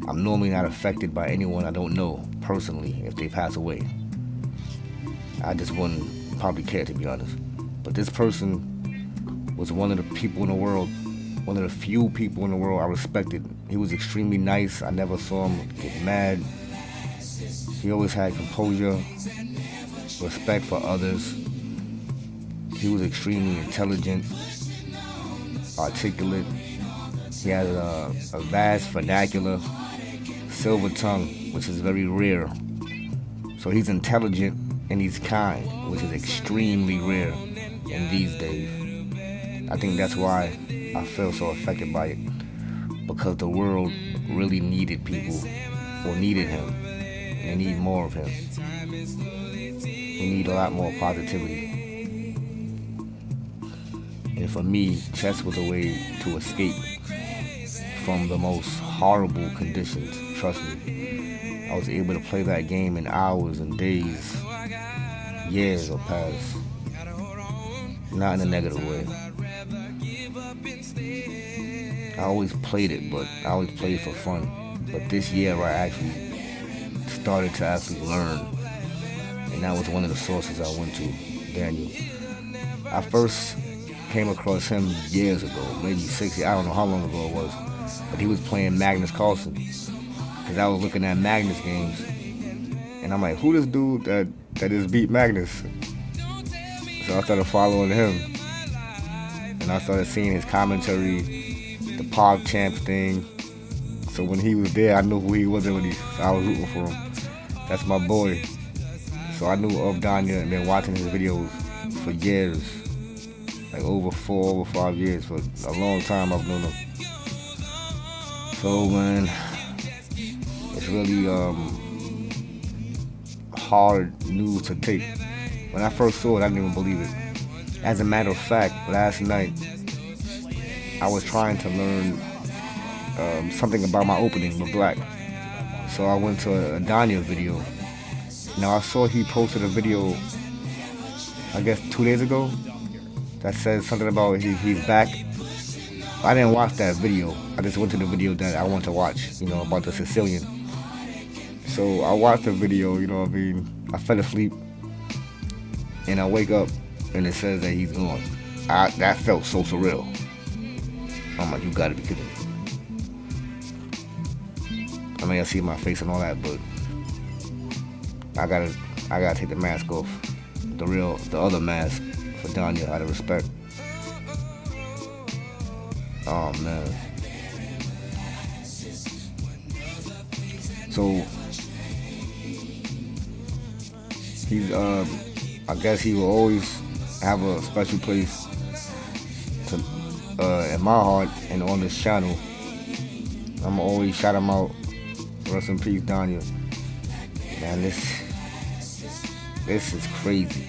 I'm normally not affected by anyone I don't know personally if they pass away. I just wouldn't probably care, to be honest. But this person was one of the people in the world, one of the few people in the world I respected. He was extremely nice. I never saw him get mad. He always had composure, respect for others. He was extremely intelligent, articulate. He had a vast vernacular, silver tongue, which is very rare. So he's intelligent and he's kind, which is extremely rare in these days. I think that's why I feel so affected by it, because the world really needed people, or needed him. And they need more of him. We need a lot more positivity. And for me, chess was a way to escape from the most horrible conditions. Trust me. I was able to play that game in hours and days. Years will pass. Not in a negative way. I always played it, but I always played for fun. But this year I actually started to actually learn. And that was one of the sources I went to, Daniel. I first came across him years ago, maybe 6 years, I don't know how long ago it was. But he was playing Magnus Carlsen. Because I was looking at Magnus games. And I'm like, who this dude that just beat Magnus? So I started following him. And I started seeing his commentary, the PogChamps thing. So when he was there, I knew who he was already. So I was rooting for him. That's my boy. So I knew of Daniel and been watching his videos for years. Like over 5 years. For a long time I've known him. So man, it's really hard news to take. When I first saw it, I didn't even believe it. As a matter of fact, last night I was trying to learn something about my opening with black. So I went to a Daniel video. Now I saw he posted a video, I guess 2 days ago, that says something about he's back. I didn't watch that video. I just went to the video that I want to watch, about the Sicilian. So I watched the video, what I mean? I fell asleep and I wake up and it says that he's gone. That felt so surreal. I'm like, you gotta be kidding me. I mean, I see my face and all that, but I gotta take the mask off. The other mask for Daniel, out of respect. Oh man. So he's I guess he will always have a special place in my heart and on this channel. I'ma always shout him out. Rest in peace, Daniel. Man, this is crazy.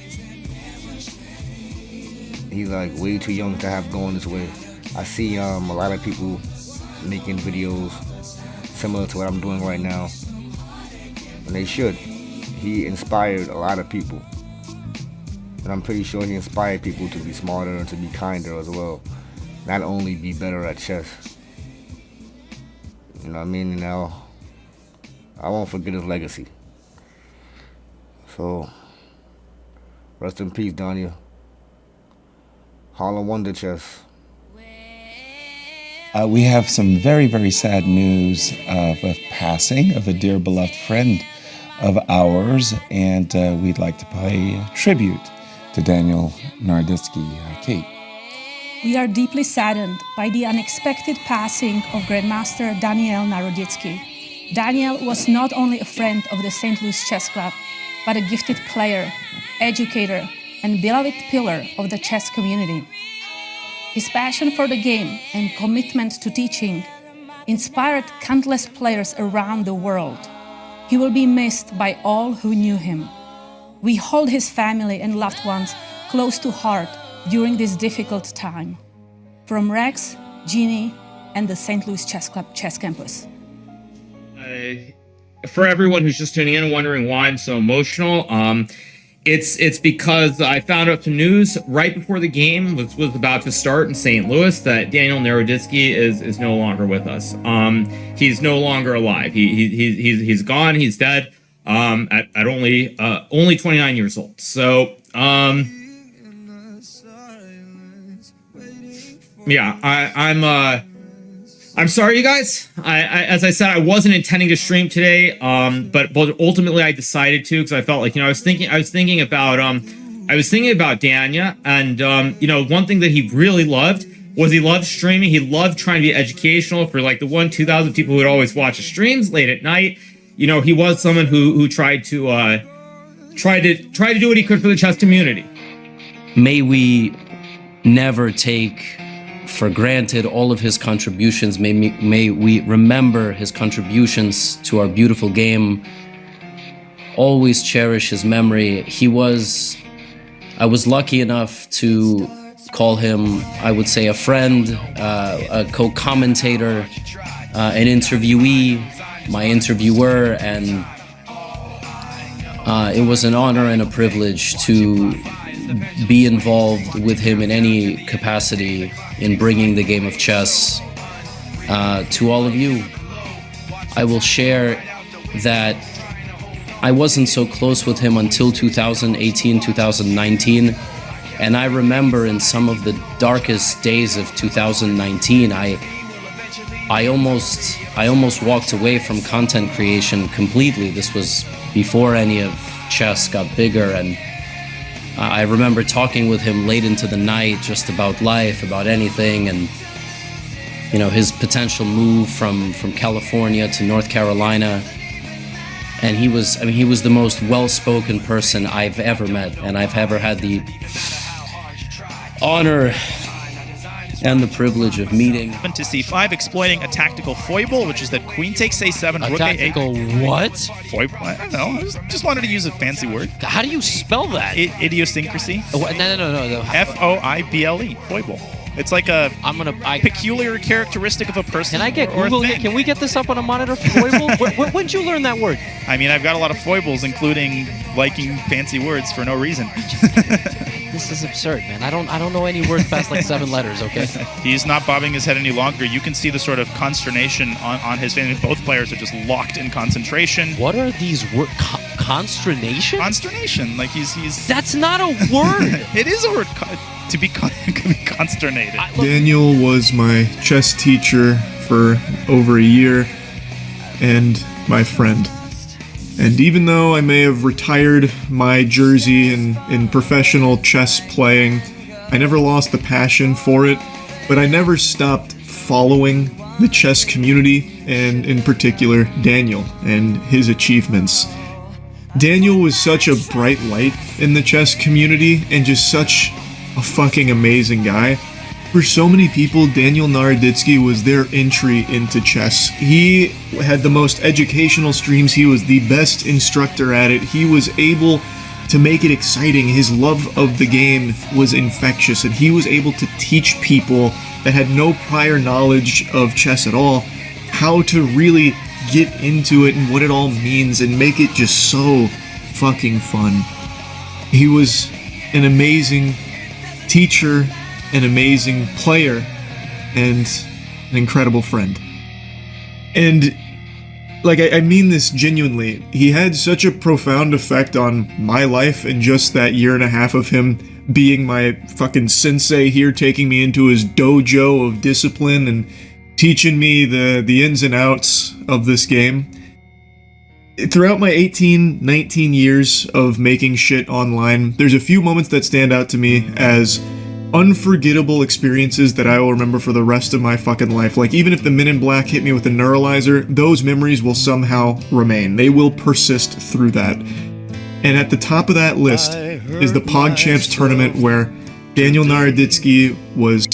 He's like way too young to have gone this way. I see a lot of people making videos similar to what I'm doing right now, and they should. He inspired a lot of people, and I'm pretty sure he inspired people to be smarter and to be kinder as well. Not only be better at chess. You know what I mean? Now, I won't forget his legacy. So, rest in peace, Daniel. Harlem Wonder Chess. We have some very, very sad news of a passing of a dear beloved friend of ours, and we'd like to pay tribute to Daniel Naroditsky. Kate. We are deeply saddened by the unexpected passing of Grandmaster Daniel Naroditsky. Daniel was not only a friend of the St. Louis Chess Club, but a gifted player, educator, and beloved pillar of the chess community. His passion for the game and commitment to teaching inspired countless players around the world. He will be missed by all who knew him. We hold his family and loved ones close to heart during this difficult time. From Rex, Jeannie, and the St. Louis Chess Club Chess Campus. For everyone who's just tuning in and wondering why I'm so emotional, It's because I found out some news right before the game was about to start in St. Louis that Daniel Naroditsky is no longer with us. He's no longer alive. He's gone. He's dead. At only 29 years old. So yeah, I'm sorry, you guys. I as I said, I wasn't intending to stream today. But ultimately I decided to because I felt like, I was thinking about Dania, and one thing that he really loved was he loved streaming. He loved trying to be educational for like the 2,000 people who would always watch his streams late at night. He was someone who tried to do what he could for the chess community. May we never take for granted all of his contributions. May we remember his contributions to our beautiful game. Always cherish his memory. I was lucky enough to call him, I would say, a friend, a co-commentator, an interviewee, my interviewer, and it was an honor and a privilege to be involved with him in any capacity in bringing the game of chess to all of you. I will share that I wasn't so close with him until 2018, 2019, and I remember in some of the darkest days of 2019, I almost walked away from content creation completely. This was before any of chess got bigger, and I remember talking with him late into the night just about life, about anything, and his potential move from California to North Carolina. And he was the most well-spoken person I've ever met, and I've ever had the honor and the privilege of meeting. To c5, exploiting a tactical foible, which is that queen takes a7, A rook tactical a8. what? Foible? I don't know. I just wanted to use a fancy word. How do you spell that? Idiosyncrasy. No. Foible. Foible. It's like a peculiar characteristic of a person. Can I get or a Google? thing. Can we get this up on a monitor? Foible? When did you learn that word? I mean, I've got a lot of foibles, including liking fancy words for no reason. This is absurd, man. I don't know any words past like 7 letters. Okay. He's not bobbing his head any longer. You can see the sort of consternation on his face. Both players are just locked in concentration. What are these words? Consternation? Consternation. Like he's. That's not a word. It is a word. To be consternated. Daniel was my chess teacher for over a year and my friend. And even though I may have retired my jersey in professional chess playing, I never lost the passion for it, but I never stopped following the chess community, and in particular Daniel and his achievements. Daniel was such a bright light in the chess community and just such a fucking amazing guy. For so many people, Daniel Naroditsky was their entry into chess. He had the most educational streams. He was the best instructor at it. He was able to make it exciting. His love of the game was infectious, and he was able to teach people that had no prior knowledge of chess at all how to really get into it and what it all means and make it just so fucking fun. He was an amazing teacher, an amazing player, and an incredible friend. And I mean this genuinely, he had such a profound effect on my life in just that year and a half of him being my fucking sensei here, taking me into his dojo of discipline and teaching me the ins and outs of this game. Throughout my 19 years of making shit online, there's a few moments that stand out to me as unforgettable experiences that I will remember for the rest of my fucking life. Like, even if the Men in Black hit me with a neuralizer, those memories will somehow remain. They will persist through that. And at the top of that list is the PogChamps tournament where Daniel Naroditsky was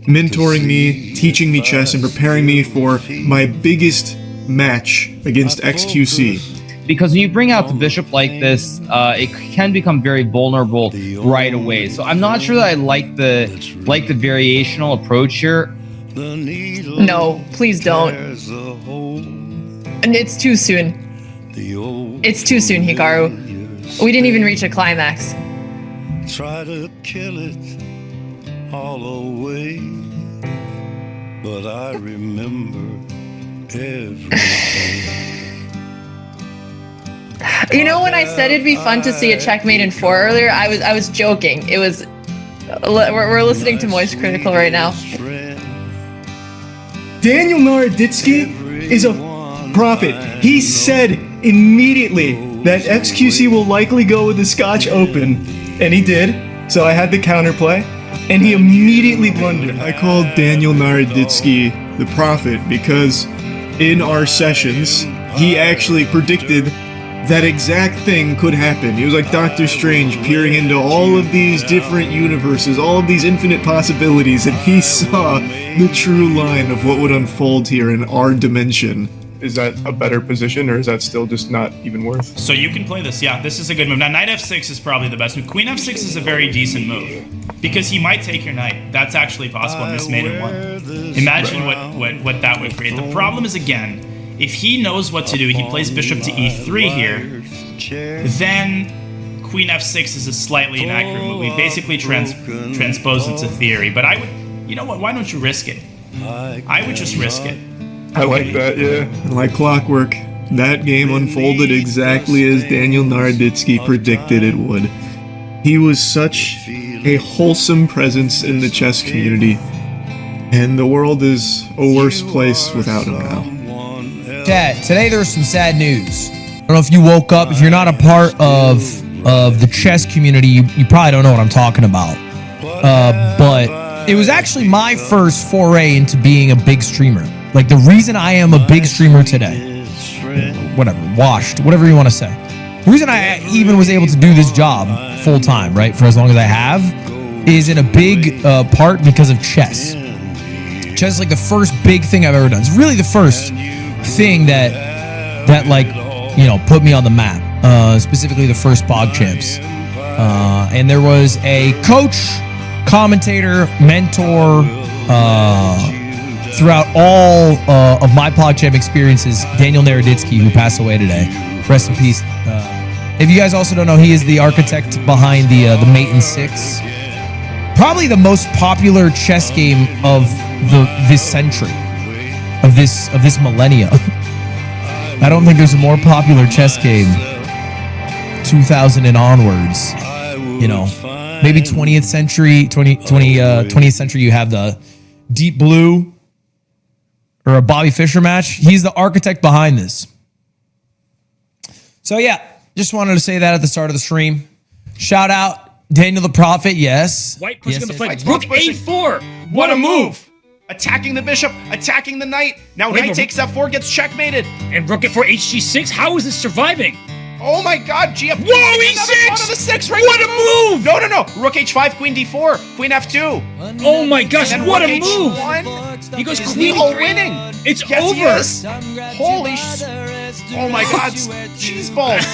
mentoring me, teaching me chess, and preparing me for my biggest match against XQC. Because when you bring out the bishop like this, it can become very vulnerable right away. So I'm not sure that I like the variational approach here. No, please don't. And it's too soon. It's too soon, Hikaru. We didn't even reach a climax. Try to kill it all away, but I remember everything. You know, when I said it'd be fun to see a checkmate in 4 earlier, I was joking. It was. We're listening to Moist Critical right now. Daniel Naroditsky is a prophet. He said immediately that XQC will likely go with the Scotch Open, and he did. So I had the counterplay, and he immediately blundered. I called Daniel Naroditsky the prophet because in our sessions, he actually predicted that exact thing could happen. He was like Doctor Strange peering into all of these different universes, all of these infinite possibilities, and he saw the true line of what would unfold here in our dimension. Is that a better position, or is that still just not even worth? So you can play this, yeah. This is a good move. Now, knight f6 is probably the best move. Queen f6 is a very decent move because he might take your knight. That's actually possible in this maiden one. Imagine what that would create. The problem is, again, if he knows what to do, he plays bishop to e3 here, then queen f6 is a slightly inaccurate move. We basically transpose it to theory. But I would, you know what, why don't you risk it? I would just risk it. I like that, yeah. Like clockwork, that game unfolded exactly as Daniel Naroditsky predicted it would. He was such a wholesome presence in the chess community, and the world is a worse place without him now. Chat, today there's some sad news. I don't know if you woke up, if you're not a part of the chess community, you probably don't know what I'm talking about. But it was actually my first foray into being a big streamer. Like, the reason I am a big streamer today, whatever, washed, whatever you want to say. The reason I even was able to do this job full time, right, for as long as I have, is in a big part because of chess. Chess is like the first big thing I've ever done. It's really the first thing that like, you know, put me on the map, specifically the first PogChamps. And there was a coach, commentator, mentor, throughout all of my PogChamp experiences, Daniel Naroditsky, who passed away today. Rest in peace. If you guys also don't know, he is the architect behind the Mate in 6. Probably the most popular chess game of this century, of this millennia. I don't think there's a more popular chess game 2000 and onwards. You know, maybe 20th century, 20th century, you have the Deep Blue or a Bobby Fischer match. He's the architect behind this. So yeah, just wanted to say that at the start of the stream. Shout out Daniel the Prophet, yes. White pushing the flag. Rook a4. What a move. Attacking the bishop, attacking the knight. Now knight takes f4, gets checkmated. And rook f4, hg6. How is this surviving? Oh my god, gf. Whoa, e6! Pawn of the 6 right what a move! No. Rook h5, queen d4, queen f2. Oh my gosh, what a move! H1. He goes queen e3. Winning. It's over. Holy oh my god, cheese balls.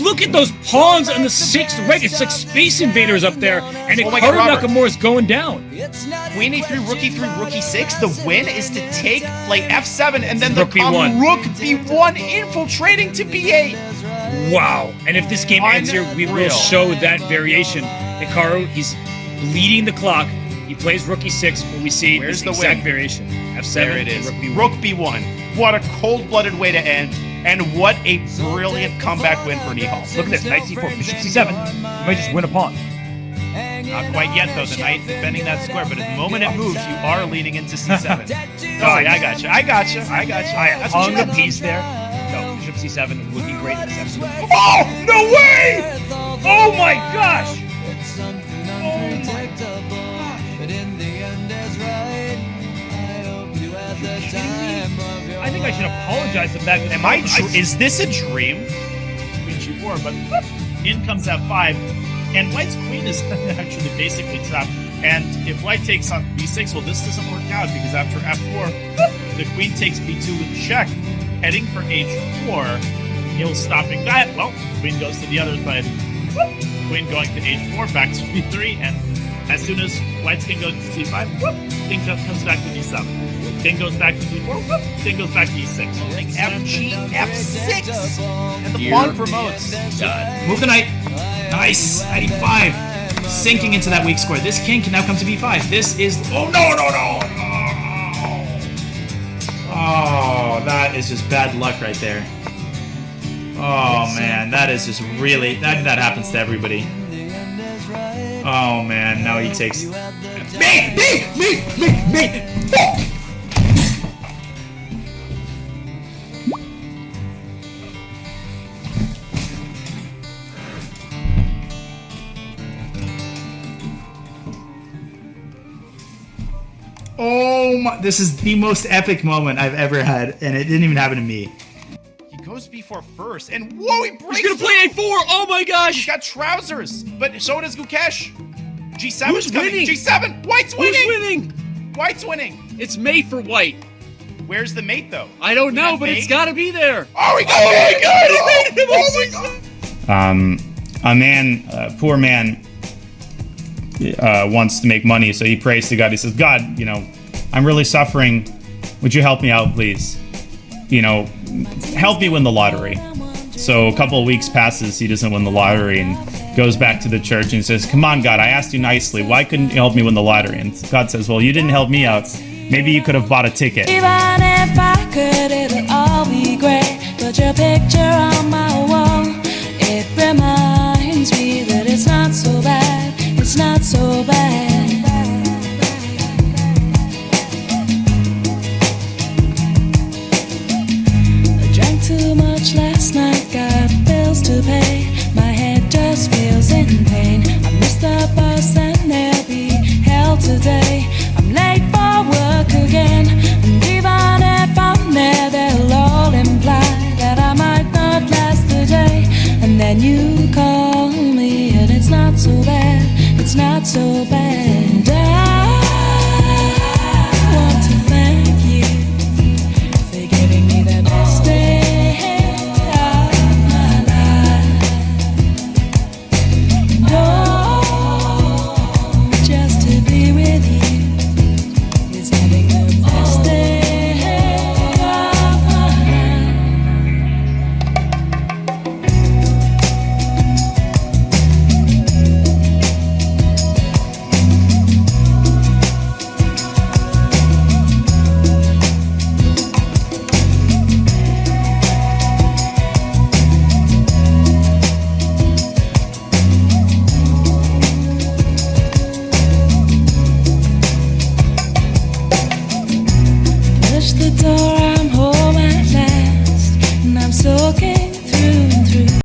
Look at those pawns on the 6th rank. It's like Space Invaders up there, and Hikaru Nakamura is going down. Queen e3, rook e3, rook e6. The win is to take, play f7, and then rook b1. Rook b1 infiltrating to b8. Wow. And if this game ends here, we will show that variation. Hikaru, he's bleeding the clock. He plays rook e6, but we see this exact variation. f7, there it is. Rook b1. What a cold-blooded way to end. And what a brilliant comeback win for Nihal. Look at this, knight c4, bishop c7. You might just win a pawn. Not quite yet, though. The knight defending that square, but at the moment it moves, you are leading into c7. Oh, yeah, I got you. I hung a piece there. No, bishop c7 looking great at 7. Oh, no way! Oh my gosh! I think I should apologize to that. Is this a dream? Queen g4, but in comes f5, and white's queen is actually basically trapped. And if white takes on b6, well, this doesn't work out because after f4, the queen takes b2 with check, heading for h4. He'll stopping that. Well, queen goes to the other side. Queen going to h4, back to b3, and as soon as whites can go to c5, king comes back to d7. King goes back to d4. Whoop. King goes back to e6. FG, F6. And the Here. pawn promotes. Done. Move the knight. Nice. Knight e5. Sinking into that weak square. This king can now come to b5. This is... Oh, no. Oh, that is just bad luck right there. Oh, man. That is just really... That happens to everybody. Oh, man. Now he takes... Me! Oh my, this is the most epic moment I've ever had, and it didn't even happen to me. He goes b4 first, and whoa, he breaks. He's gonna play a4. Oh my gosh. He's got trousers, but so does Gukesh. G7 Who's is coming. winning? G7. White's winning. Who's winning? White's winning. It's mate for white. Where's the mate though? I don't know, but it's gotta be there. Oh, he got my god, he made him. A man, a poor man, wants to make money, so he prays to God. He says, God, I'm really suffering. Would you help me out, please? Help me win the lottery. So a couple of weeks passes, he doesn't win the lottery, and goes back to the church and says, come on, God, I asked you nicely. Why couldn't you help me win the lottery? And God says, well, you didn't help me out. Maybe you could have bought a ticket. Even if I could, it'll all be great. Put your picture on my wall. It reminds me that it's not so bad. It's not so bad. I drank too much last night, got bills to pay. My head just feels in pain. I missed the bus and there'll be hell today. I'm late for work again, and even if I'm there, they'll all imply that I might not last the day. And then you call me, and it's not so bad. It's not so bad.